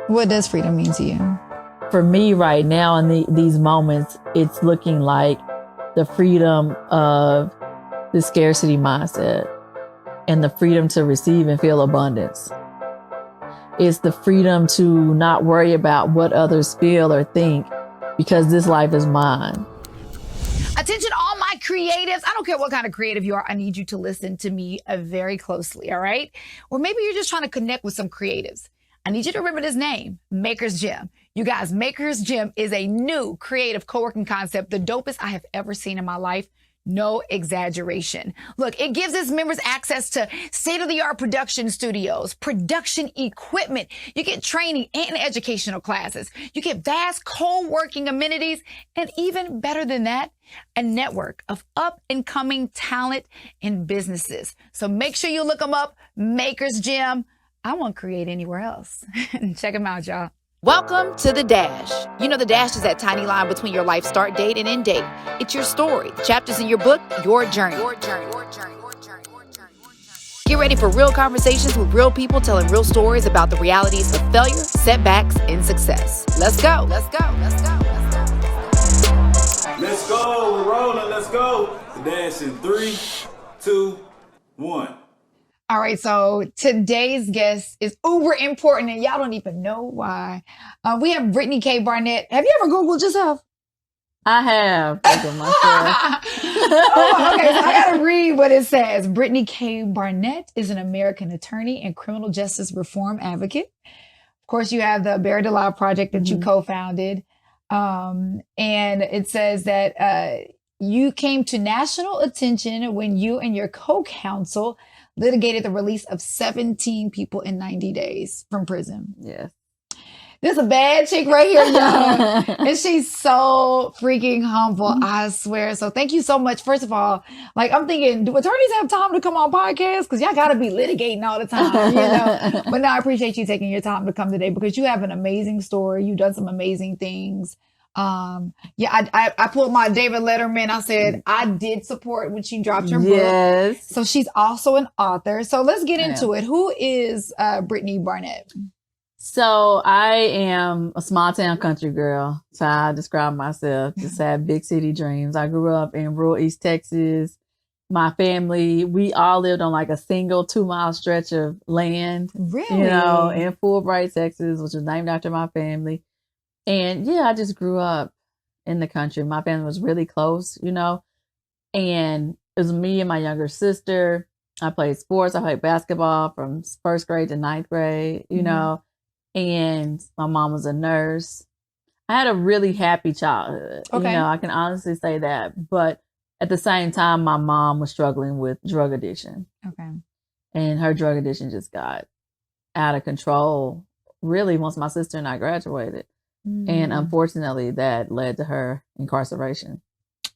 What does freedom mean to you? For me right now in these moments, it's looking like the freedom of the scarcity mindset and the freedom to receive and feel abundance. It's the freedom to not worry about what others feel or think because this life is mine. Attention, all my creatives. I don't care what kind of creative you are. I need you to listen to me very closely, all right? Or maybe you're just trying to connect with some creatives. I need you to remember this name, Maker's Gym. You guys, Maker's Gym is a new creative co-working concept, the dopest I have ever seen in my life. No exaggeration. Look, it gives its members access to state-of-the-art production studios, production equipment. You get training and educational classes. You get vast co-working amenities, and even better than that, a network of up-and-coming talent and businesses. So make sure you look them up, Maker's Gym. I won't create anywhere else. Check them out, y'all. Welcome to The Dash. You know, The Dash is that tiny line between your life start date and end date. It's your story, the chapters in your book, your journey. Get ready for real conversations with real people telling real stories about the realities of failure, setbacks, and success. Let's go. Let's go. Let's go. Let's go. Let's go. We're rolling. Let's go. The Dash in 3, 2, 1. All right, so today's guest is uber important, and y'all don't even know why. We have Brittany K Barnett. Have you ever Googled yourself? I have Googled myself. Okay, so I gotta read what it says. Brittany K Barnett is an American attorney and criminal justice reform advocate. Of course, you have the Bear to Law project that you co-founded. And it says that you came to national attention when you and your co-counsel litigated the release of 17 people in 90 days from prison. Yes. This is a bad chick right here, y'all. And she's so freaking humble, I swear. So thank you so much. First of all, like I'm thinking, do attorneys have time to come on podcasts? Because y'all got to be litigating all the time, you know? But no, I appreciate you taking your time to come today because you have an amazing story. You've done some amazing things. I pulled my David Letterman. I said, I did support when she dropped her book. So she's also an author. So let's get into it. Who is Brittany Barnett? So I am a small town country girl. So I describe myself. Just had big city dreams. I grew up in rural East Texas. My family, we all lived on like a single 2-mile stretch of land. Really? You know, in Fulbright, Texas, which was named after my family. And yeah, I just grew up in the country. My family was really close, you know, and it was me and my younger sister. I played sports. I played basketball from first grade to ninth grade, you know, and my mom was a nurse. I had a really happy childhood. You know, I can honestly say that. But at the same time, my mom was struggling with drug addiction. And her drug addiction just got out of control, really, once my sister and I graduated. And unfortunately, that led to her incarceration.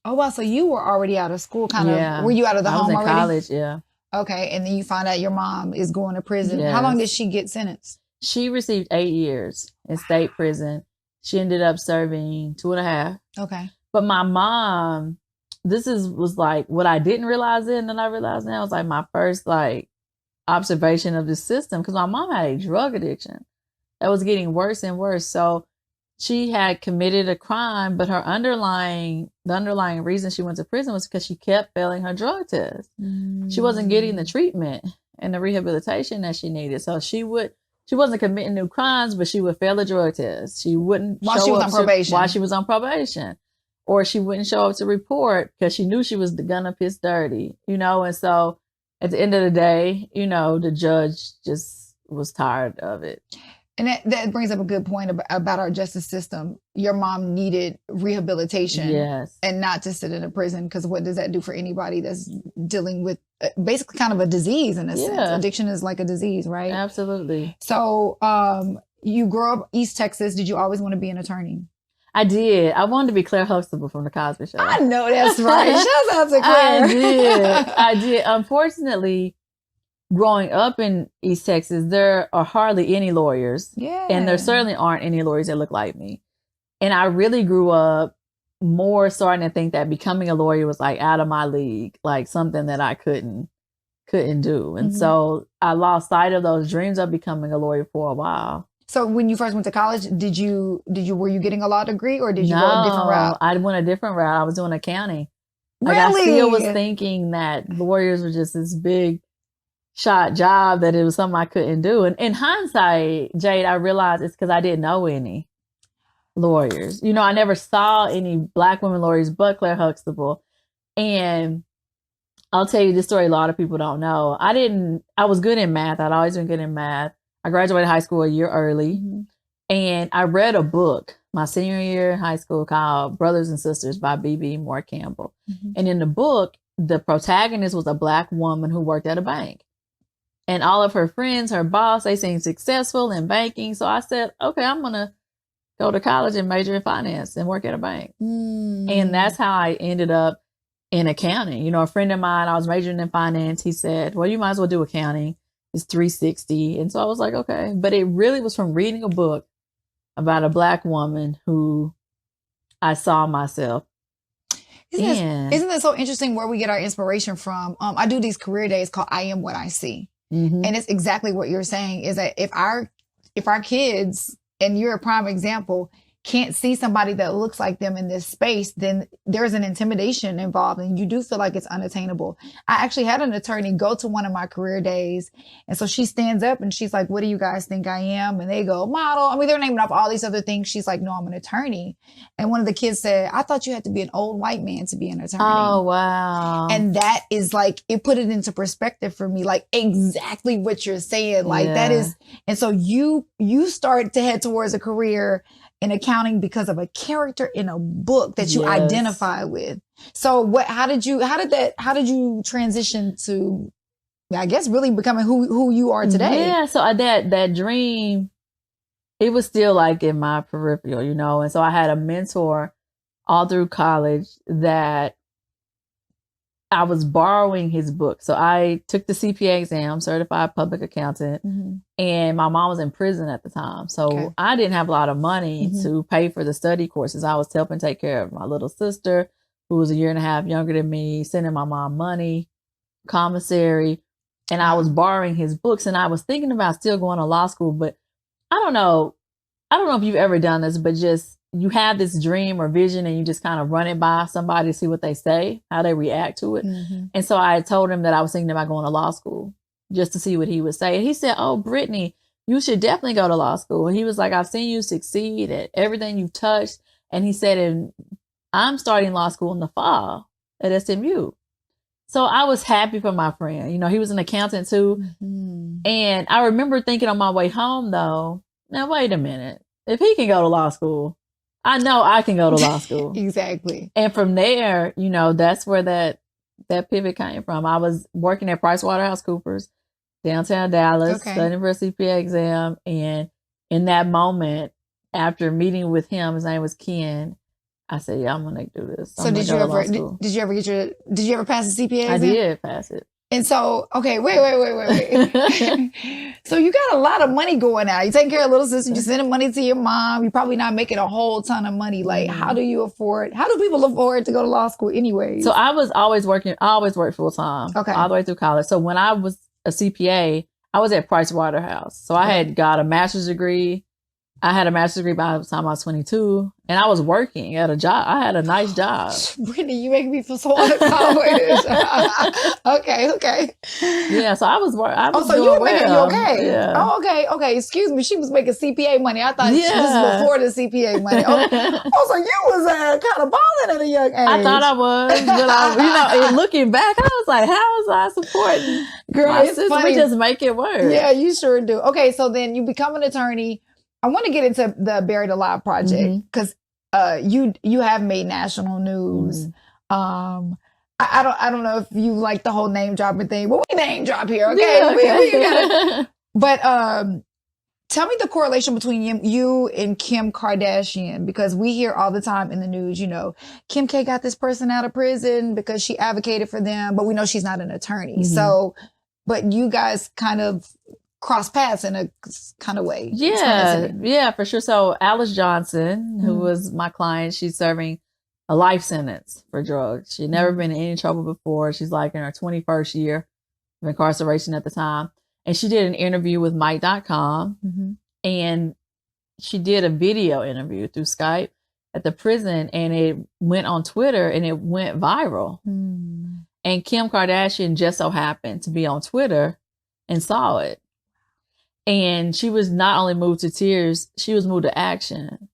Oh, wow. So you were already out of school, kind of. Were you out of the home already? I was in college, yeah. Okay. And then you find out your mom is going to prison. How long did she get sentenced? She received 8 years in state prison. She ended up serving 2.5. Okay. But my mom, was like what I didn't realize then, and I realize now, was like my first like observation of the system, because my mom had a drug addiction that was getting worse and worse. So she had committed a crime, but the underlying reason she went to prison was because she kept failing her drug test. She wasn't getting the treatment and the rehabilitation that she needed. So she wasn't committing new crimes, but she would fail a drug test. She wouldn't while she was on probation. Or she wouldn't show up to report because she knew she was gonna piss dirty, you know? And so at the end of the day, you know, the judge just was tired of it. And that brings up a good point about our justice system. Your mom needed rehabilitation and not to sit in a prison, because what does that do for anybody that's dealing with basically kind of a disease in a sense? Addiction is like a disease, right? Absolutely. So you grew up East Texas. Did you always want to be an attorney? I did. I wanted to be Claire Huxtable from The Cosby Show. I know that's right. Shout out to Claire. I did. Unfortunately, growing up in East Texas, there are hardly any lawyers. And there certainly aren't any lawyers that look like me. And I really grew up more starting to think that becoming a lawyer was like out of my league, like something that I couldn't do. And so I lost sight of those dreams of becoming a lawyer for a while. So when you first went to college, were you getting a law degree or did you go a different route? I went a different route. I was doing accounting. Like Really? I still was thinking that lawyers were just this big shot job, that it was something I couldn't do. And in hindsight, Jade, I realized it's because I didn't know any lawyers. You know, I never saw any Black women lawyers but Claire Huxtable. And I'll tell you this story a lot of people don't know. I was good in math. I'd always been good in math. I graduated high school a year early. And I read a book my senior year in high school called Brothers and Sisters by B.B. Moore Campbell. And in the book, the protagonist was a Black woman who worked at a bank. And all of her friends, her boss, they seemed successful in banking. So I said, okay, I'm going to go to college and major in finance and work at a bank. And that's how I ended up in accounting. You know, a friend of mine, I was majoring in finance. He said, well, you might as well do accounting. It's 360. And so I was like, okay. But it really was from reading a book about a Black woman who I saw myself. Isn't it so interesting where we get our inspiration from? I do these career days called I Am What I See. And it's exactly what you're saying, is that if our kids, and you're a prime example, can't see somebody that looks like them in this space, then there's an intimidation involved and you do feel like it's unattainable. I actually had an attorney go to one of my career days. And so she stands up and she's like, what do you guys think I am? And they go, model. I mean, they're naming off all these other things. She's like, no, I'm an attorney. And one of the kids said, I thought you had to be an old white man to be an attorney. Oh, wow. And that is like, it put it into perspective for me, like exactly what you're saying. Like that is, and so you start to head towards a career in accounting because of a character in a book that you identify with. So how did you transition to, I guess, really becoming who you are today? Yeah. So that dream, it was still like in my peripheral, you know? And so I had a mentor all through college that I was borrowing his book. So I took the CPA exam, certified public accountant, and my mom was in prison at the time. So I didn't have a lot of money to pay for the study courses. I was helping take care of my little sister, who was a year and a half younger than me, sending my mom money, commissary, and I was borrowing his books. And I was thinking about still going to law school, but I don't know if you've ever done this, but just you have this dream or vision and you just kind of run it by somebody to see what they say, how they react to it. And so I told him that I was thinking about going to law school just to see what he would say. And he said, oh, Brittany, you should definitely go to law school. And he was like, I've seen you succeed at everything you've touched. And he said, and I'm starting law school in the fall at SMU. So I was happy for my friend. You know, he was an accountant too. And I remember thinking on my way home though, now wait a minute. If he can go to law school, I know I can go to law school. Exactly. And from there, you know, that's where that pivot came from. I was working at PricewaterhouseCoopers, downtown Dallas, studying for a CPA exam. And in that moment, after meeting with him, his name was Ken, I said, yeah, I'm going to do this. So did you ever pass the CPA exam? I did pass it. And so, okay, wait. So you got a lot of money going out. You taking care of little sister, you sending money to your mom. You're probably not making a whole ton of money. Like, how do people afford to go to law school anyways? So I was always working. I always worked full time. Okay. All the way through college. So when I was a CPA, I was at Pricewaterhouse. So I had got a master's degree. I had a master's degree by the time I was 22, and I was working at a job. I had a nice job. Brittany, you make me feel so college. Okay. Yeah, so I was so you were making okay. Yeah. Oh, okay. Excuse me. She was making CPA money. I thought this was before the CPA money. So you was kind of balling at a young age. I thought I was, but looking back, I was like, how was I supporting my sister? Funny. We just make it work. Yeah, you sure do. Okay, so then you become an attorney. I want to get into the Buried Alive project because you have made national news. I don't know if you like the whole name dropping thing, but we name drop here, okay? Yeah, okay. We gotta, but tell me the correlation between you and Kim Kardashian, because we hear all the time in the news, you know, Kim K got this person out of prison because she advocated for them, but we know she's not an attorney. So, but you guys kind of cross paths in a kind of way. Yeah, for sure. So Alice Johnson, who was my client, she's serving a life sentence for drugs. She'd never been in any trouble before. She's like in her 21st year of incarceration at the time. And she did an interview with Mike.com. and she did a video interview through Skype at the prison, and it went on Twitter and it went viral. And Kim Kardashian just so happened to be on Twitter and saw it. And she was not only moved to tears, she was moved to action.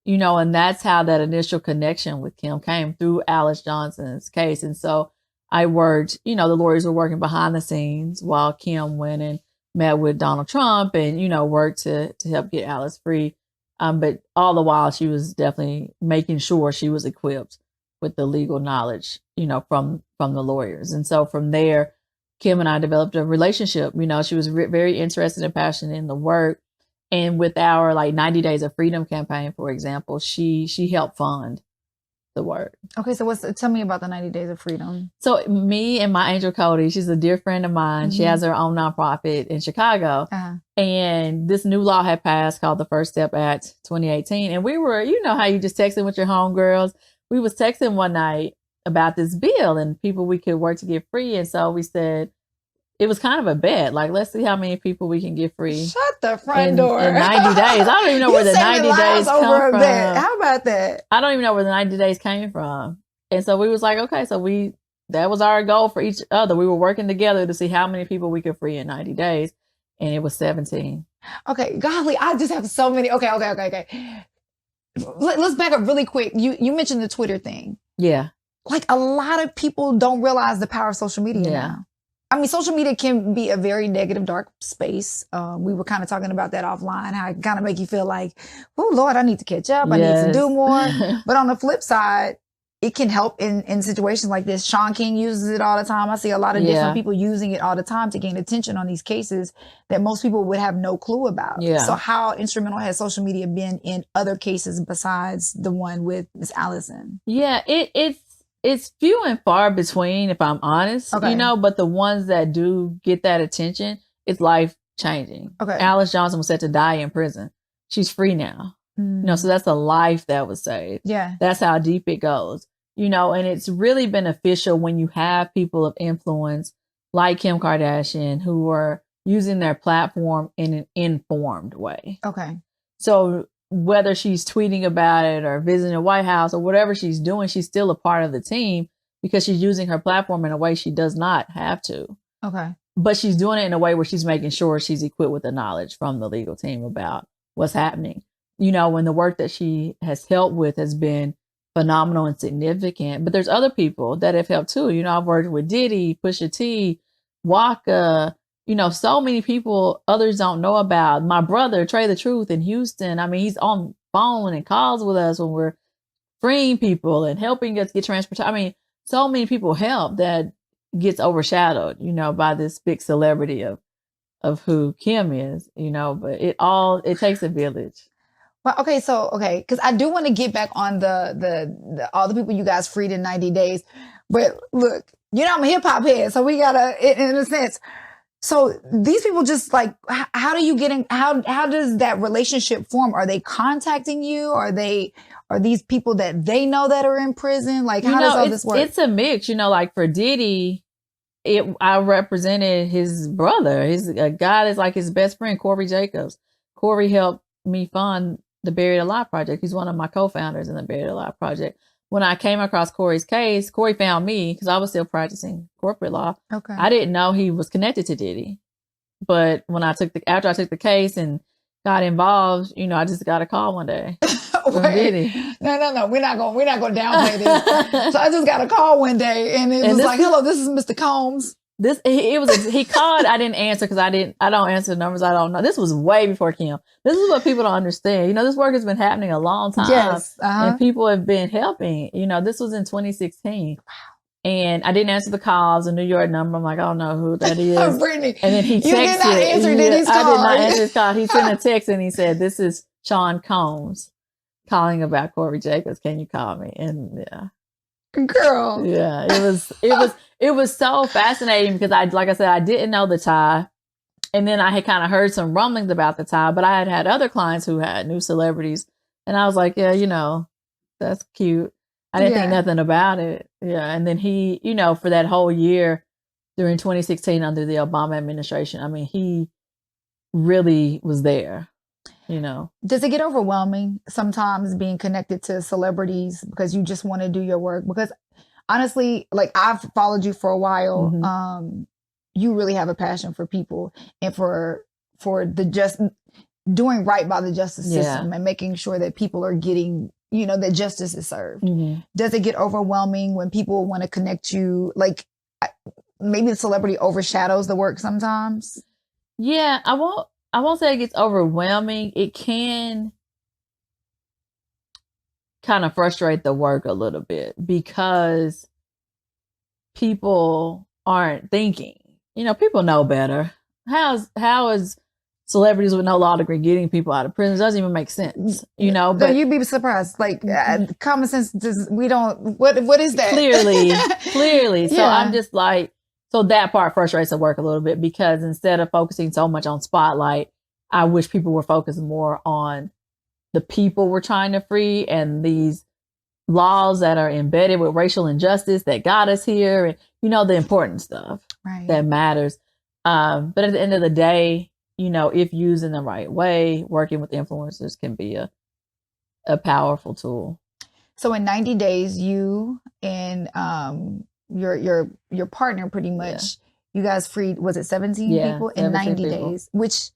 You know, and that's how that initial connection with Kim came, through Alice Johnson's case. And so I worked, you know, the lawyers were working behind the scenes while Kim went and met with Donald Trump and, you know, worked to help get Alice free. But all the while she was definitely making sure she was equipped with the legal knowledge, you know, from the lawyers. And so from there, Kim and I developed a relationship. You know, she was very interested and passionate in the work. And with our like 90 Days of Freedom campaign, for example, she helped fund the work. Okay, so tell me about the 90 Days of Freedom. So me and my angel Cody, she's a dear friend of mine. She has her own nonprofit in Chicago. And this new law had passed called the First Step Act 2018. And we were, you know how you just texting with your homegirls. We was texting one night about this bill and people we could work to get free. And so we said, it was kind of a bet. Like, let's see how many people we can get free. Shut the front door. In 90 days. I don't even know where the 90 days come from. How about that? I don't even know where the 90 days came from. And so we was like, okay, so that was our goal for each other. We were working together to see how many people we could free in 90 days. And it was 17. Okay, golly, I just have so many. Okay. Let's back up really quick. You mentioned the Twitter thing. Yeah. Like, a lot of people don't realize the power of social media now. I mean, social media can be a very negative, dark space. We were kind of talking about that offline, how it kind of make you feel like, oh, Lord, I need to catch up. I need to do more. But on the flip side, it can help in situations like this. Sean King uses it all the time. I see a lot of different people using it all the time to gain attention on these cases that most people would have no clue about. So how instrumental has social media been in other cases besides the one with Miss Allison? Yeah, it's few and far between, if I'm honest, you know, but the ones that do get that attention, it's life changing. Alice Johnson was set to die in prison. She's free now. You know, so that's a life that was saved. That's how deep it goes, you know, and it's really beneficial when you have people of influence like Kim Kardashian who are using their platform in an informed way. So whether she's tweeting about it or visiting the White House or whatever she's doing, she's still a part of the team because she's using her platform in a way she does not have to. But she's doing it in a way where she's making sure she's equipped with the knowledge from the legal team about what's happening. You know, when the work that she has helped with has been phenomenal and significant, but there's other people that have helped too. You know, I've worked with Diddy, Pusha T, Waka, you know, so many people others don't know about. My brother, Trey the Truth in Houston. I mean, he's on phone and calls with us when we're freeing people and helping us get transportation. I mean, so many people help that gets overshadowed, you know, by this big celebrity of who Kim is, you know, but it takes a village. Well, because I do want to get back on the all the people you guys freed in 90 days. But look, you know, I'm a hip hop head, so we gotta, in a sense. So these people just like, how do you get in? How does that relationship form? Are they contacting you? Are these people that they know that are in prison? Like, how does all this work? It's a mix, you know, like for Diddy, I represented his brother. He's a guy that's like his best friend, Corey Jacobs. Corey helped me fund the Buried Alive Project. He's one of my co-founders in the Buried Alive Project. When I came across Corey's case, Corey found me because I was still practicing corporate law. I didn't know he was connected to Diddy. But when after I took the case and got involved, you know, I just got a call one day. No, we're not gonna downplay this. So I just got a call one day and it was like, hello, this is Mr. Combs. He called. I didn't answer because I don't answer the numbers I don't know. This was way before Kim. This is what people don't understand. You know, this work has been happening a long time. And people have been helping. You know, this was in 2016. And I didn't answer the calls, a New York number. I'm like, I don't know who that is. Brittany, and then he texted. You did not answer Diddy's call. I did not answer his call. He sent a text and he said, this is Sean Combs calling about Corey Jacobs. Can you call me? And girl. Yeah, it was so fascinating because like I said, I didn't know the tie. And then I had kind of heard some rumblings about the tie, but I had other clients who had new celebrities. And I was like, yeah, you know, that's cute. I didn't think nothing about it. Yeah. And then he, you know, for that whole year during 2016 under the Obama administration, I mean, he really was there. you know. Does it get overwhelming sometimes being connected to celebrities because you just want to do your work? Because honestly, like I've followed you for a while. You really have a passion for people and for the just doing right by the justice system and making sure that people are getting, you know, that justice is served. Does it get overwhelming when people want to connect you? Like maybe the celebrity overshadows the work sometimes. Yeah, I won't say it gets overwhelming. It can kind of frustrate the work a little bit because people aren't thinking. You know, people know better. How is celebrities with no law degree getting people out of prison? It doesn't even make sense, you know. But you'd be surprised. Like common sense, we don't. What is that? Clearly. So I'm just like, so that part frustrates the work a little bit because instead of focusing so much on spotlight, I wish people were focused more on the people we're trying to free and these laws that are embedded with racial injustice that got us here, and you know, the important stuff that matters. But at the end of the day, you know, if used in the right way, working with influencers can be a powerful tool. So in 90 days, you and your partner pretty much, you guys freed, was it 17 people in 90 days? Which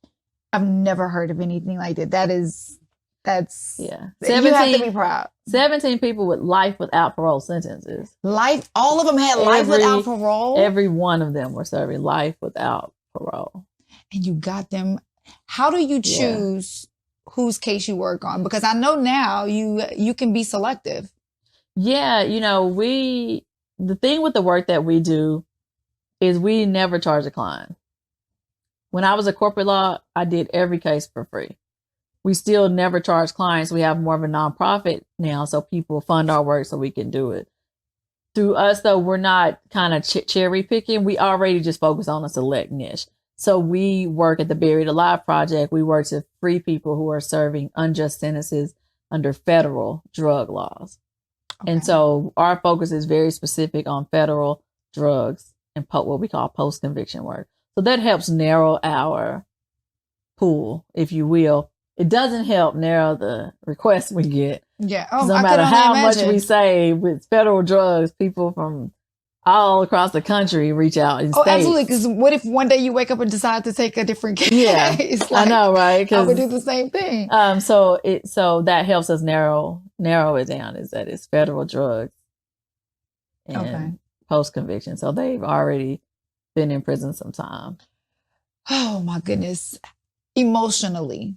I've never heard of anything like that. That's you have to be proud. 17 people with life without parole sentences. Life, all of them had life without parole? Every one of them were serving life without parole. And you got them. How do you choose whose case you work on? Because I know now you can be selective. Yeah, you know, the thing with the work that we do is we never charge a client. When I was a corporate law, I did every case for free. We still never charge clients. We have more of a nonprofit now, so people fund our work so we can do it. Through us, though, we're not kind of cherry picking. We already just focus on a select niche. So we work at the Buried Alive Project. We work to free people who are serving unjust sentences under federal drug laws. Okay. And so our focus is very specific on federal drugs and what we call post-conviction work. So that helps narrow our pool, if you will. It doesn't help narrow the requests we get. Yeah. No matter how much we say with federal drugs, people from all across the country reach out in states. Absolutely. Because what if one day you wake up and decide to take a different case? Yeah, like, I know, right? I would do the same thing. So that helps us narrow it down. Is that it's federal drugs and post conviction. So they've already been in prison some time. Oh my goodness. Emotionally,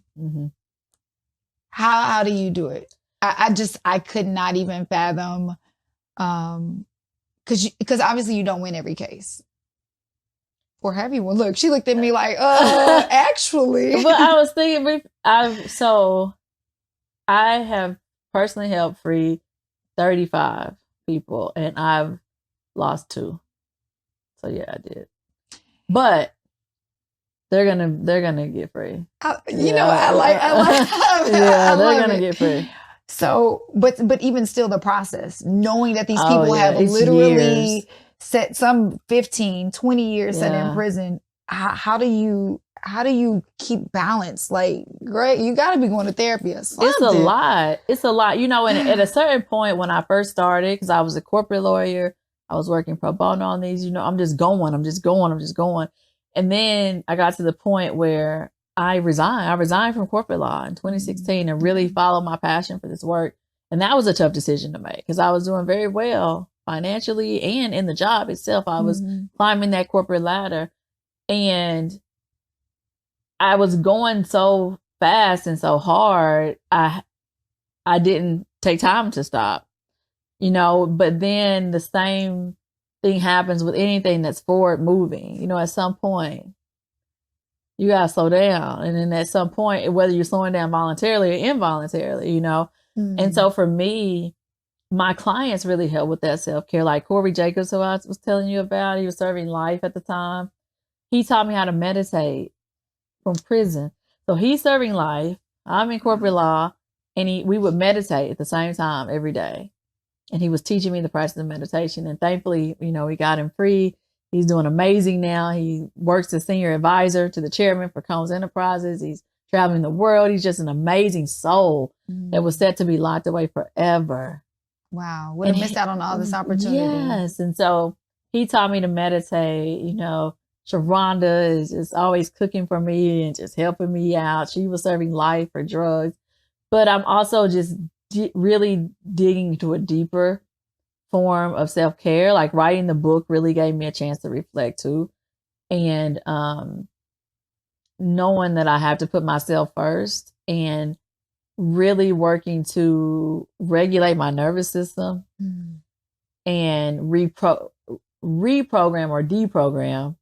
how do you do it? I could not even fathom, because obviously you don't win every case. Or have you? Well, look, she looked at me like, actually. Well, I was thinking, I have personally helped free 35 people, and I've lost 2. So yeah, I did. But they're gonna get free. You know, I like yeah, they're gonna get free. So, but even still, the process, knowing that these people have literally set some 15, 20 years set in prison. How do you keep balance? Like, great, you got to be going to therapy or something. It's a lot. You know, and at a certain point when I first started, because I was a corporate lawyer, I was working pro bono on these. You know, I'm just going. And then I got to the point where I resigned. I resigned from corporate law in 2016 and really followed my passion for this work. And that was a tough decision to make because I was doing very well financially and in the job itself. I was climbing that corporate ladder and I was going so fast and so hard. I didn't take time to stop, you know, but then the same thing happens with anything that's forward moving. You know, at some point you gotta slow down, and then at some point, whether you're slowing down voluntarily or involuntarily, you know. And so for me, my clients really help with that self-care. Like Corey Jacobs, who I was telling you about, he was serving life at the time. He taught me how to meditate from prison. So he's serving life, I'm in corporate law, and we would meditate at the same time every day. And he was teaching me the practice of meditation. And thankfully, you know, we got him free. He's doing amazing now. He works as senior advisor to the chairman for Combs Enterprises. He's traveling the world. He's just an amazing soul that was set to be locked away forever. Wow. Would have missed out on all this opportunity. Yes. And so he taught me to meditate. You know, Sharonda is just always cooking for me and just helping me out. She was serving life for drugs. But I'm also just really digging into a deeper form of self-care. Like writing the book really gave me a chance to reflect too. And knowing that I have to put myself first and really working to regulate my nervous system and reprogram or deprogram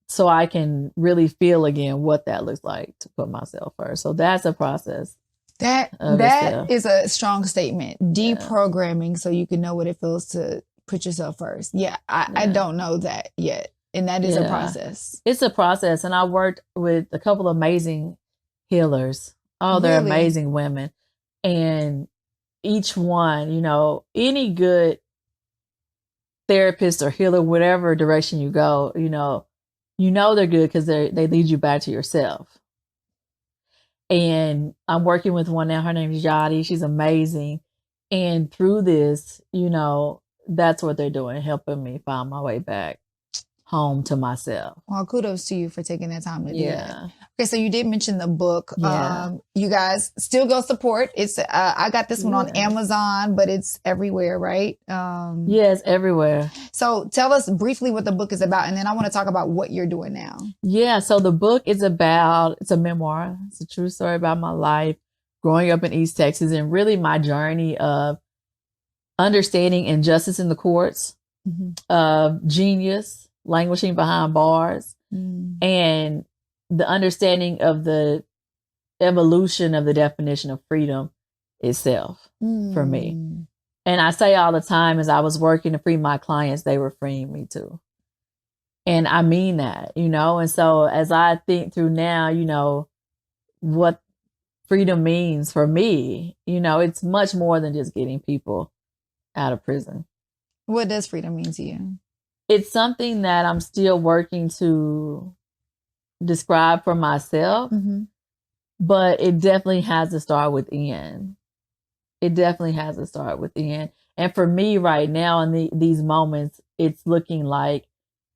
so I can really feel again what that looks like to put myself first. So that's a process. That is a strong statement. Deprogramming so you can know what it feels to put yourself first. I don't know that yet. And that is a process. It's a process. And I worked with a couple of amazing healers. Oh, they're amazing women. And each one, you know, any good therapist or healer, whatever direction you go, you know they're good because they lead you back to yourself. And I'm working with one now. Her name is Jade. She's amazing. And through this, you know, that's what they're doing, helping me find my way back home to myself. Well, kudos to you for taking that time to do that. Okay, so you did mention the book. You guys still go support. It's I got this one on Amazon, but it's everywhere, right? Yes, everywhere. So tell us briefly what the book is about, and then I want to talk about what you're doing now. Yeah, so the book is it's a memoir. It's a true story about my life growing up in East Texas and really my journey of understanding injustice in the courts, of genius languishing behind bars, and the understanding of the evolution of the definition of freedom itself for me. And I say all the time, as I was working to free my clients, they were freeing me too. And I mean that, you know, and so as I think through now, you know, what freedom means for me, you know, it's much more than just getting people out of prison. What does freedom mean to you? It's something that I'm still working to describe for myself, but it definitely has to start within. It definitely has to start within. And for me right now in these moments, it's looking like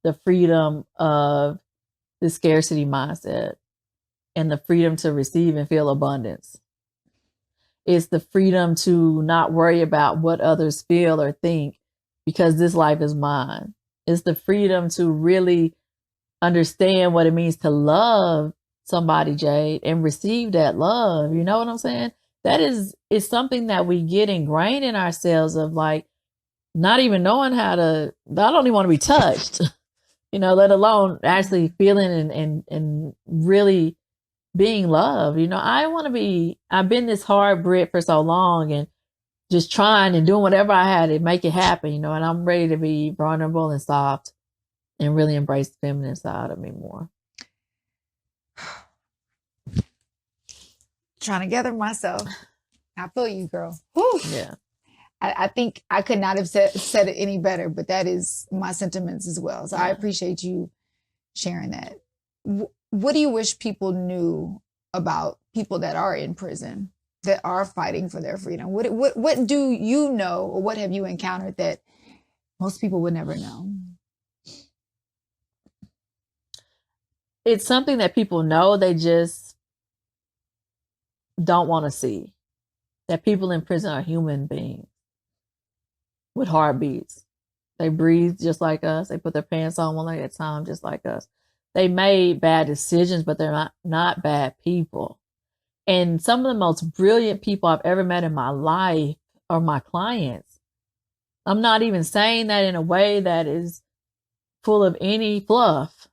the freedom of the scarcity mindset and the freedom to receive and feel abundance. It's the freedom to not worry about what others feel or think because this life is mine. It's the freedom to really understand what it means to love somebody, Jade, and receive that love. You know what I'm saying? That is something that we get ingrained in ourselves of like not even knowing I don't even want to be touched, you know, let alone actually feeling and really being loved. You know, I've been this hard Brit for so long and just trying and doing whatever I had to make it happen, you know, and I'm ready to be vulnerable and soft and really embrace the feminine side of me more. Trying to gather myself. I feel you, girl. Whew. Yeah. I think I could not have said it any better, but that is my sentiments as well. So I appreciate you sharing that. What do you wish people knew about people that are in prison, that are fighting for their freedom? What do you know, or what have you encountered that most people would never know? It's something that people know, they just don't want to see. That people in prison are human beings with heartbeats. They breathe just like us. They put their pants on one leg at a time just like us. They made bad decisions, but they're not bad people. And some of the most brilliant people I've ever met in my life are my clients. I'm not even saying that in a way that is full of any fluff.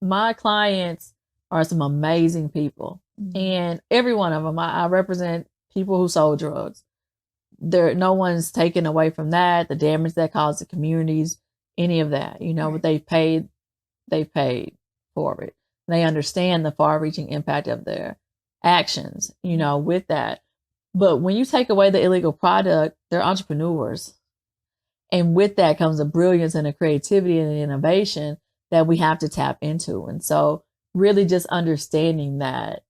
My clients are some amazing people. And every one of them, I represent people who sold drugs. No one's taken away from that, the damage that caused the communities, any of that, you know, but they paid for it. They understand the far-reaching impact of their actions, you know, with that. But when you take away the illegal product, they're entrepreneurs. And with that comes a brilliance and a creativity and an innovation that we have to tap into. And so really just understanding that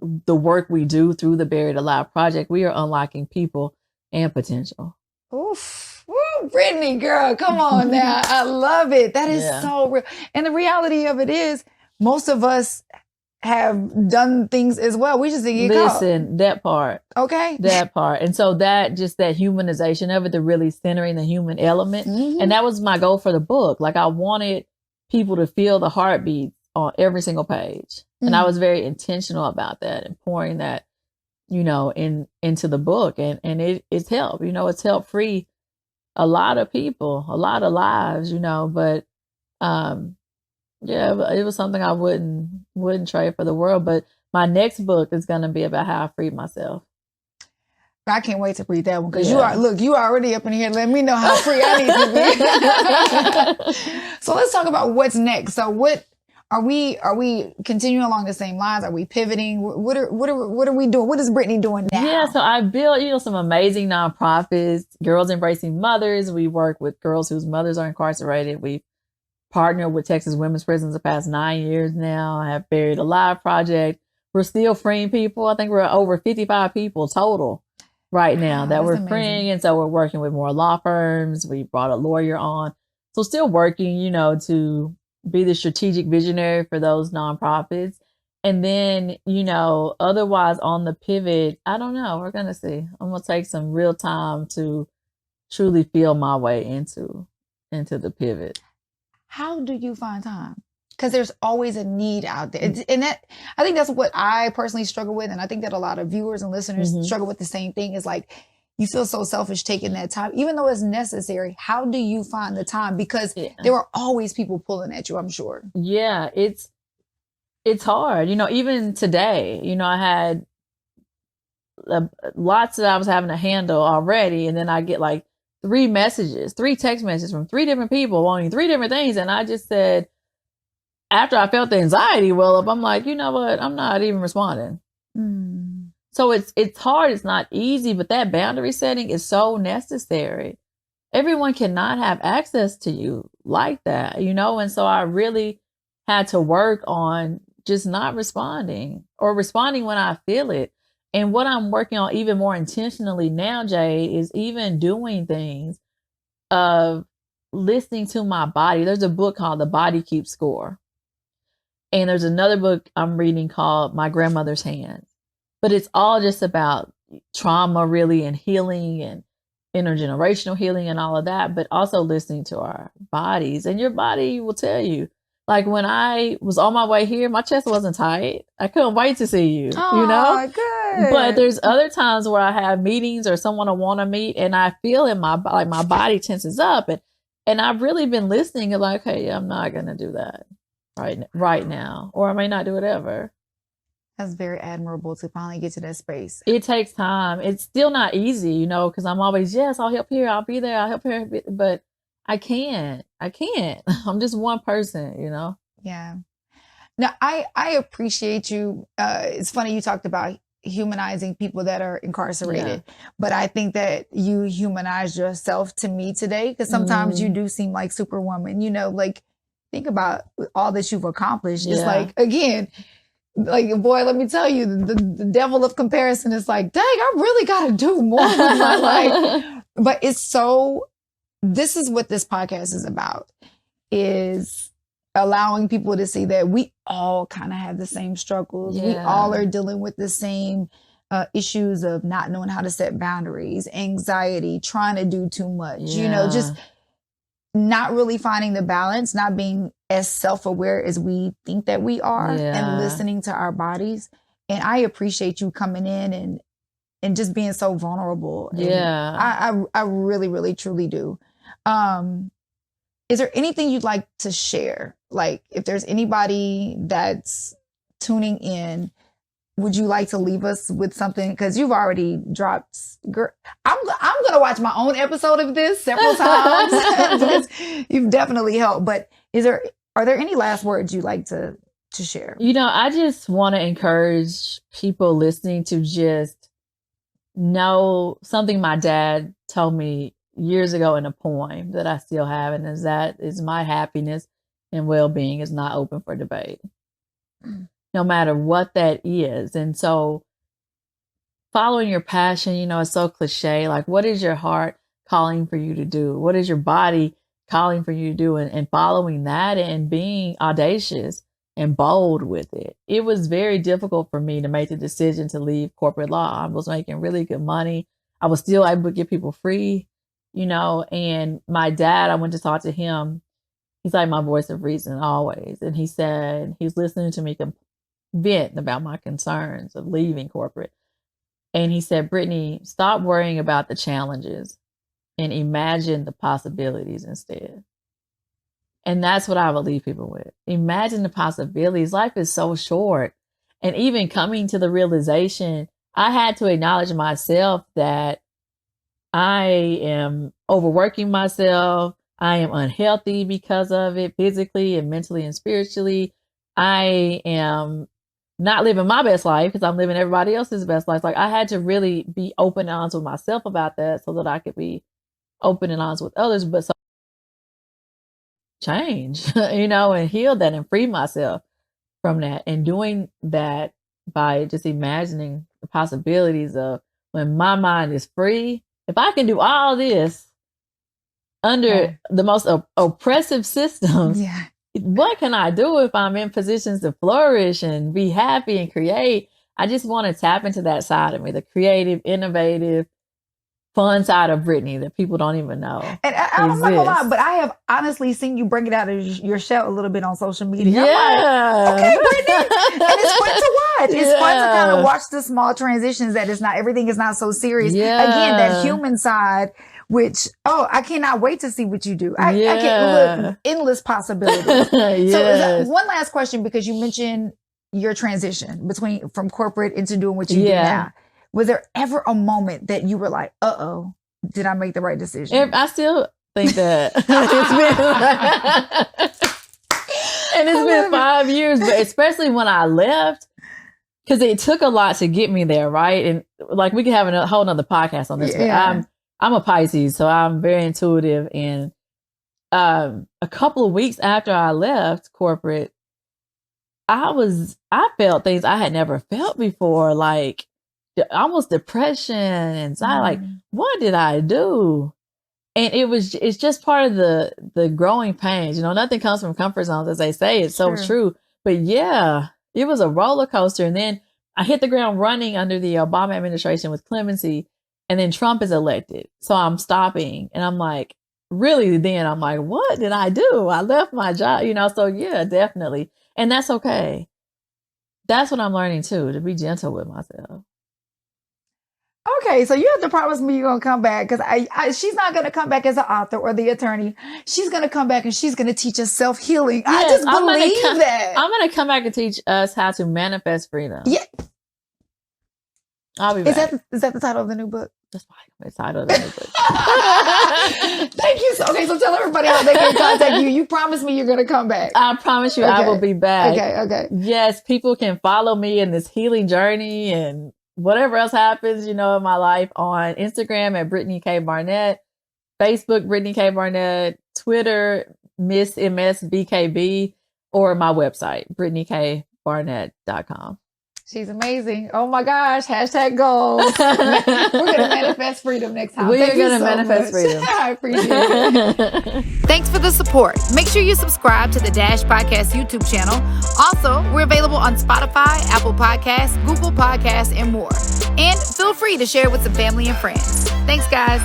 the work we do through the Buried Alive Project, we are unlocking people and potential. Oof. Woo, Brittany, girl, come on now. I love it. That is so real. And the reality of it is, most of us have done things as well. We just didn't get caught. That part. Okay. That part. And so that humanization of it, the really centering the human element. And that was my goal for the book. Like I wanted people to feel the heartbeat on every single page. And I was very intentional about that and pouring that, you know, into the book. And it's helped, you know, it's helped free a lot of people, a lot of lives, you know, but, yeah, it was something I wouldn't trade for the world. But my next book is going to be about how I freed myself. I can't wait to read that one because you already up in here letting me know how free I need to be. So let's talk about what's next. So what are we continuing along the same lines? Are we pivoting? What are we doing? What is Brittany doing now? Yeah, so I built, you know, some amazing nonprofits, Girls Embracing Mothers. We work with girls whose mothers are incarcerated. We partner with Texas Women's Prisons the past 9 years now. I have Buried Alive Project. We're still freeing people. I think we're over 55 people total right now that we're freeing. And so we're working with more law firms. We brought a lawyer on. So still working, you know, to be the strategic visionary for those nonprofits. And then, you know, otherwise on the pivot, I don't know. We're going to see. I'm going to take some real time to truly feel my way into the pivot. How do you find time? Because there's always a need out there. And that, I think that's what I personally struggle with. And I think that a lot of viewers and listeners struggle with the same thing, is like, you feel so selfish taking that time, even though it's necessary. How do you find the time? Because there are always people pulling at you, I'm sure. Yeah, it's hard. You know, even today, you know, I had lots that I was having to handle already. And then I get like 3 text messages from 3 different people wanting 3 different things. And I just said, after I felt the anxiety well up, I'm like, you know what? I'm not even responding. So it's hard. It's not easy, but that boundary setting is so necessary. Everyone cannot have access to you like that, you know? And so I really had to work on just not responding, or responding when I feel it. And what I'm working on even more intentionally now, Jade, is even doing things of listening to my body. There's a book called The Body Keeps Score. And there's another book I'm reading called My Grandmother's Hands. But it's all just about trauma, really, and healing and intergenerational healing and all of that, but also listening to our bodies. And your body will tell you. Like when I was on my way here, my chest wasn't tight. I couldn't wait to see you, you know? Good. But there's other times where I have meetings or someone I want to meet, and I feel in my body tenses up. And I've really been listening and like, hey, I'm not going to do that right now. Or I may not do it ever. That's very admirable to finally get to that space. It takes time. It's still not easy, you know, because I'm always, yes, I'll help here. I'll be there. I'll help here. But I can't. I'm just one person, you know? Yeah. Now, I appreciate you. It's funny you talked about humanizing people that are incarcerated, but I think that you humanized yourself to me today, because sometimes you do seem like Superwoman, you know, like think about all that you've accomplished. It's like, again, like, boy, let me tell you, the devil of comparison is like, dang, I really got to do more with my life. But it's so, this is what this podcast is about, is allowing people to see that we all kind of have the same struggles. We all are dealing with the same issues of not knowing how to set boundaries, anxiety, trying to do too much, you know, just not really finding the balance, not being as self-aware as we think that we are, and listening to our bodies. And I appreciate you coming in and just being so vulnerable. And I really, really, truly do. Is there anything you'd like to share? Like, if there's anybody that's tuning in, would you like to leave us with something? Because you've already dropped. I'm going to watch my own episode of this several times. You've definitely helped. But are there any last words you'd like to share? You know, I just want to encourage people listening to just know something my dad told me years ago in a poem that I still have, and is my happiness and well-being is not open for debate. no matter what that is. And so following your passion, it's so cliche. Like, what is your heart calling for you to do? What is your body calling for you to do? And following that and being audacious and bold with it. It was very difficult for me to make the decision to leave corporate law. I was making really good money. I was still able to get people free, and my dad, I went to talk to him. He's like my voice of reason always. And he said, he's listening to me vent about my concerns of leaving corporate. And he said, Brittany, stop worrying about the challenges and imagine the possibilities instead. And that's what I would leave people with. Imagine the possibilities. Life is so short. And even coming to the realization, I had to acknowledge myself that I am overworking myself. I am unhealthy because of it, physically and mentally and spiritually. I am not living my best life because I'm living everybody else's best life. Like, I had to really be open and honest with myself about that so that I could be open and honest with others, but so change, and heal that and free myself from that. And doing that by just imagining the possibilities of when my mind is free, if I can do all this under the most oppressive systems, what can I do if I'm in positions to flourish and be happy and create? I just want to tap into that side of me, the creative, innovative, fun side of Brittany that people don't even know. And I'm not gonna lie, but I have honestly seen you bring it out of your shell a little bit on social media. Yeah. I'm like, okay, Brittany. And it's fun to watch. It's fun to kind of watch the small transitions that everything is not so serious. Yeah. Again, that human side, which, I cannot wait to see what you do. I can look, endless possibilities. So one last question, because you mentioned your transition from corporate into doing what you do now. Was there ever a moment that you were like, did I make the right decision? I still think that. And it's been 5 years, but especially when I left, because it took a lot to get me there, right? And like, we could have a whole nother podcast on this. But I'm a Pisces, so I'm very intuitive. And a couple of weeks after I left corporate, I felt things I had never felt before, like almost depression, anxiety. Like, what did I do? And it's just part of the growing pains. Nothing comes from comfort zones, as they say. It's so true. But it was a roller coaster. And then I hit the ground running under the Obama administration with clemency. And then Trump is elected. So I'm stopping. And I'm like, really, then I'm like, what did I do? I left my job, So definitely. And that's okay. That's what I'm learning too, to be gentle with myself. Okay, so you have to promise me you're going to come back, because she's not going to come back as an author or the attorney. She's going to come back and she's going to teach us self-healing. I just believe that. I'm going to come back and teach us how to manifest freedom. Yeah. I'll be back. Is that the title of the new book? That's the title of the new book. Thank you. So tell everybody how they can contact you. You promised me you're going to come back. I promise you I will be back. Okay. Yes, people can follow me in this healing journey and whatever else happens, in my life, on Instagram at Brittany K Barnett, Facebook, Brittany K Barnett, Twitter, Miss MSBKB, or my website, BrittanyKBarnett.com. She's amazing. Oh my gosh. #goals. We're going to manifest freedom next time. We're going to manifest freedom. I appreciate it. Thanks for the support. Make sure you subscribe to the Dash Podcast YouTube channel. Also, we're available on Spotify, Apple Podcasts, Google Podcasts, and more. And feel free to share with some family and friends. Thanks, guys.